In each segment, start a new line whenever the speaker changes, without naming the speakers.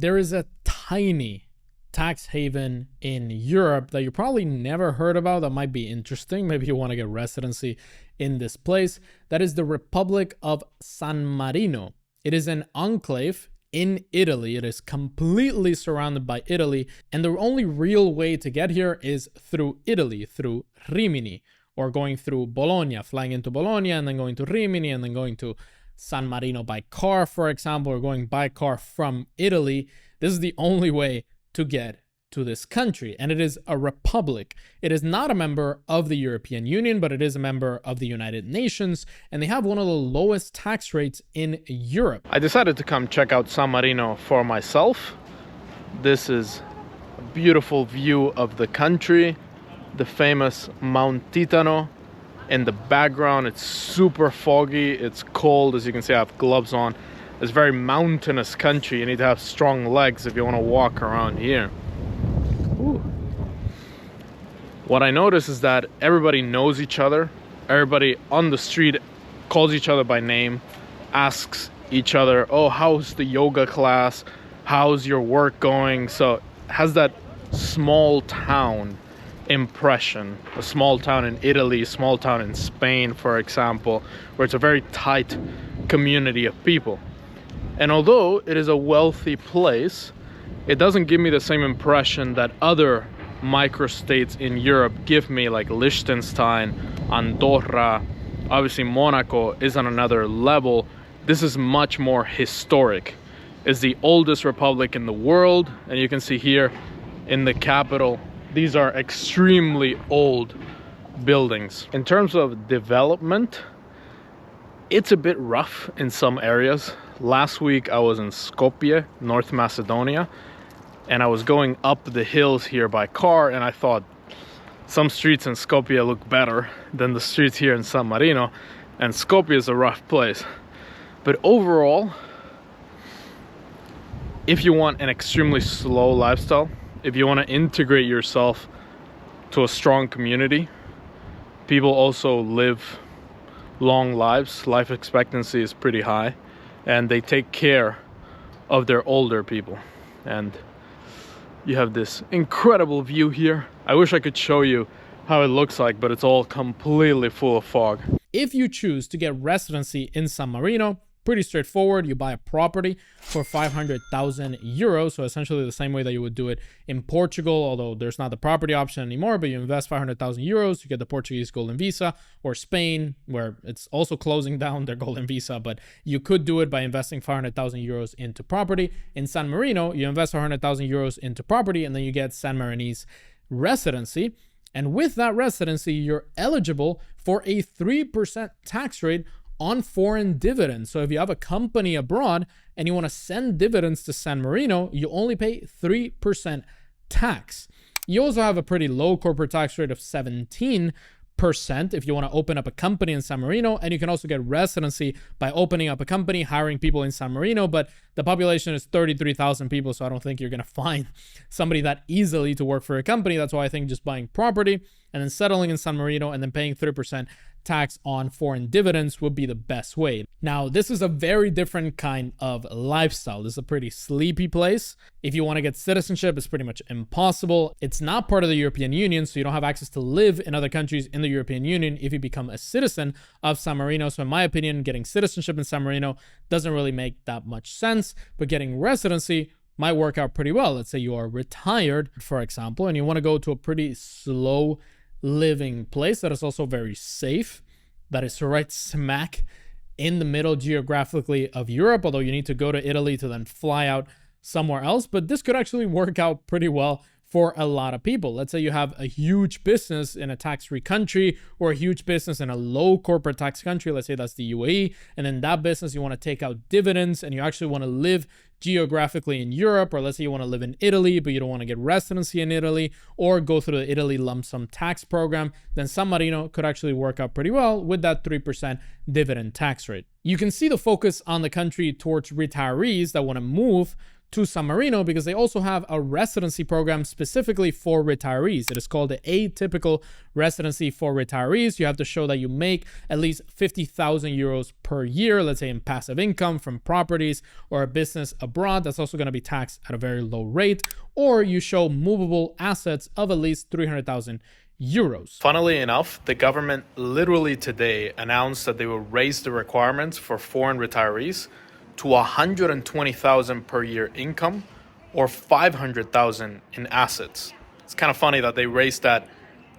There is a tiny tax haven in Europe that you probably never heard about that might be interesting. Maybe you want to get residency in this place. That is the Republic of San Marino. It is an enclave in Italy. It is completely surrounded by Italy, and the only real way to get here is through Italy, through Rimini, or going through Bologna, flying into Bologna and then going to Rimini and then going to San Marino by car, for example, or going by car from Italy. This is the only way to get to this country, and it is a republic. It is not a member of the European Union, but it is a member of the United Nations, and they have one of the lowest tax rates in Europe. I decided to come check out San Marino for myself. This is a beautiful view of the country, the famous Mount Titano. In the background, it's super foggy, it's cold. As you can see, I have gloves on. It's a very mountainous country. You need to have strong legs if you want to walk around here. Ooh. What I notice is that everybody knows each other. Everybody on the street calls each other by name, asks each other, oh, how's the yoga class? How's your work going? So it has that small town impression. A small town in Italy, a small town in Spain, for example, where it's a very tight community of people. And although it is a wealthy place, it doesn't give me the same impression that other microstates in Europe give me, like Liechtenstein, Andorra. Obviously Monaco is on another level. This is much more historic. It's the oldest republic in the world, and you can see here in the capital, these are extremely old buildings. In terms of development, it's a bit rough in some areas. Last week I was in Skopje, North Macedonia, and I was going up the hills here by car, and I thought some streets in Skopje look better than the streets here in San Marino, and Skopje is a rough place. But overall, if you want an extremely slow lifestyle, if you want to integrate yourself to a strong community, people also live long lives. Life expectancy is pretty high, and they take care of their older people. And you have this incredible view here. I wish I could show you how it looks like, but it's all completely full of fog. If you choose to get residency in San Marino, pretty straightforward. You buy a property for 500,000 euros. So essentially the same way that you would do it in Portugal, although there's not the property option anymore, but you invest 500,000 euros, you get the Portuguese golden visa, or Spain, where it's also closing down their golden visa, but you could do it by investing 500,000 euros into property. In San Marino, you invest 100,000 euros into property, and then you get San Marinese residency. And with that residency, you're eligible for a 3% tax rate on foreign dividends. So if you have a company abroad and you want to send dividends to San Marino, you only pay 3% tax. You also have a pretty low corporate tax rate of 17% if you want to open up a company in San Marino, and you can also get residency by opening up a company, hiring people in San Marino, but the population is 33,000 people, so I don't think you're going to find somebody that easily to work for a company. That's why I think just buying property and then settling in San Marino and then paying 3% tax on foreign dividends would be the best way. Now, this is a very different kind of lifestyle. This is a pretty sleepy place. If you want to get citizenship, it's pretty much impossible. It's not part of the European Union, so you don't have access to live in other countries in the European Union if you become a citizen of San Marino. So in my opinion, getting citizenship in San Marino doesn't really make that much sense, but getting residency might work out pretty well. Let's say you are retired, for example, and you want to go to a pretty slow living place that is also very safe, that is right smack in the middle geographically of Europe, although you need to go to Italy to then fly out somewhere else. But this could actually work out pretty well for a lot of people. Let's say you have a huge business in a tax-free country, or a huge business in a low corporate tax country. Let's say that's the UAE. And in that business, you want to take out dividends and you actually want to live geographically in Europe, or let's say you want to live in Italy, but you don't want to get residency in Italy or go through the Italy lump sum tax program, then San Marino could actually work out pretty well with that 3% dividend tax rate. You can see the focus on the country towards retirees that want to move
to San Marino because they also have a residency program specifically for retirees. It is called the Atypical Residency for Retirees. You have to show that you make at least 50,000 euros per year, let's say in passive income from properties or a business abroad. That's also going to be taxed at a very low rate. Or you show movable assets of at least 300,000 euros.
Funnily enough, the government literally today announced that they will raise the requirements for foreign retirees to 120,000 per year income or 500,000 in assets. It's kind of funny that they raised that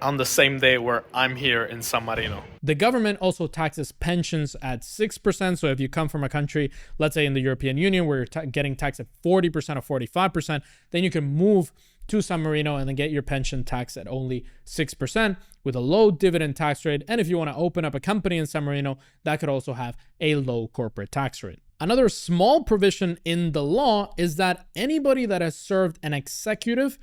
on the same day where I'm here in San Marino.
The government also taxes pensions at 6%. So if you come from a country, let's say in the European Union, where you're getting taxed at 40% or 45%, then you can move to San Marino and then get your pension taxed at only 6% with a low dividend tax rate. And if you want to open up a company in San Marino, that could also have a low corporate tax rate. Another small provision in the law is that anybody that has served an executive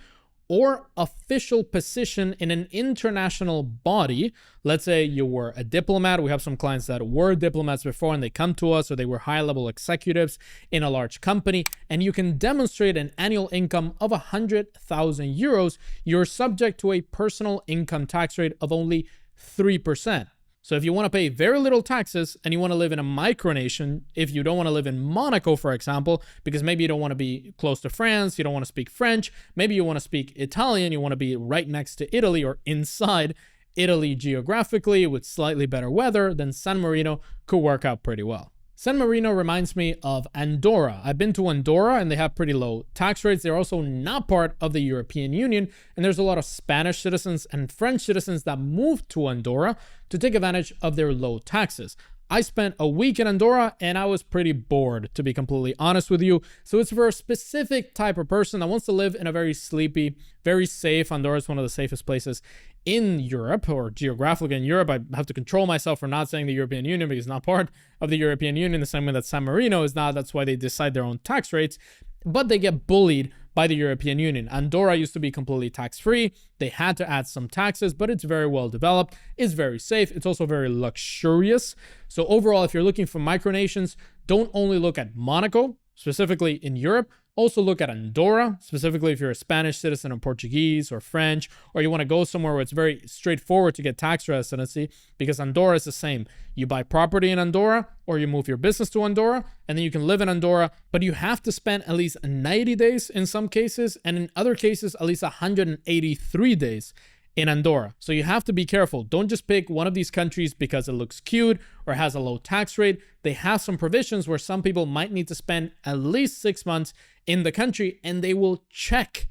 or official position in an international body, let's say you were a diplomat. We have some clients that were diplomats before and they come to us, or they were high-level executives in a large company, and you can demonstrate an annual income of 100,000 euros, you're subject to a personal income tax rate of only 3%. So if you want to pay very little taxes and you want to live in a micronation, if you don't want to live in Monaco, for example, because maybe you don't want to be close to France, you don't want to speak French, maybe you want to speak Italian, you want to be right next to Italy or inside Italy geographically with slightly better weather, then San Marino could work out pretty well. San Marino reminds me of Andorra. I've been to Andorra and they have pretty low tax rates. They're also not part of the European Union. And there's a lot of Spanish citizens and French citizens that moved to Andorra to take advantage of their low taxes. I spent a week in Andorra and I was pretty bored, to be completely honest with you. So it's for a specific type of person that wants to live in a very sleepy, very safe. Andorra is one of the safest places in Europe, or geographically in Europe. I have to control myself for not saying the European Union because it's not part of the European Union, the same way that San Marino is not. That's why they decide their own tax rates. But they get bullied by the European Union. Andorra used to be completely tax-free. They had to add some taxes, but it's very well developed. It's very safe. It's also very luxurious. So overall, if you're looking for micronations, don't only look at Monaco, specifically in Europe. Also look at Andorra, specifically if you're a Spanish citizen or Portuguese or French, or you want to go somewhere where it's very straightforward to get tax residency, because Andorra is the same. You buy property in Andorra or you move your business to Andorra, and then you can live in Andorra, but you have to spend at least 90 days in some cases, and in other cases, at least 183 days in Andorra. So you have to be careful. Don't just pick one of these countries because it looks cute or has a low tax rate. They have some provisions where some people might need to spend at least 6 months in the country, and they will check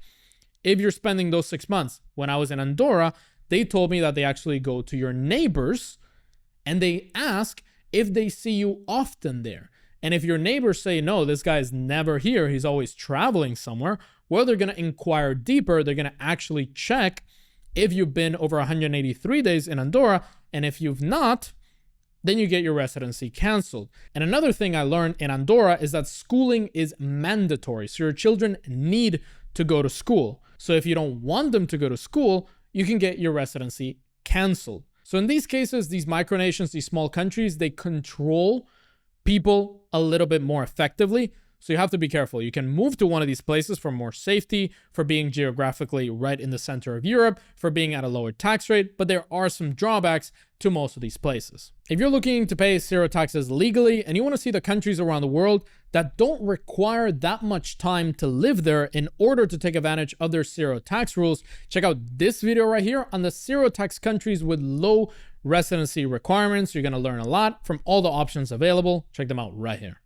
if you're spending those 6 months. When I was in Andorra, they told me that they actually go to your neighbors and they ask if they see you often there. And if your neighbors say, no, this guy is never here, he's always traveling somewhere, well, they're going to inquire deeper. They're going to actually check if you've been over 183 days in Andorra, and if you've not, then you get your residency canceled. And another thing I learned in Andorra is that schooling is mandatory. So your children need to go to school. So if you don't want them to go to school, you can get your residency canceled. So in these cases, these micronations, these small countries, they control people a little bit more effectively. So you have to be careful. You can move to one of these places for more safety, for being geographically right in the center of Europe, for being at a lower tax rate, but there are some drawbacks to most of these places. If you're looking to pay zero taxes legally and you want to see the countries around the world that don't require that much time to live there in order to take advantage of their zero tax rules, check out this video right here on the zero tax countries with low residency requirements. You're going to learn a lot from all the options available. Check them out right here.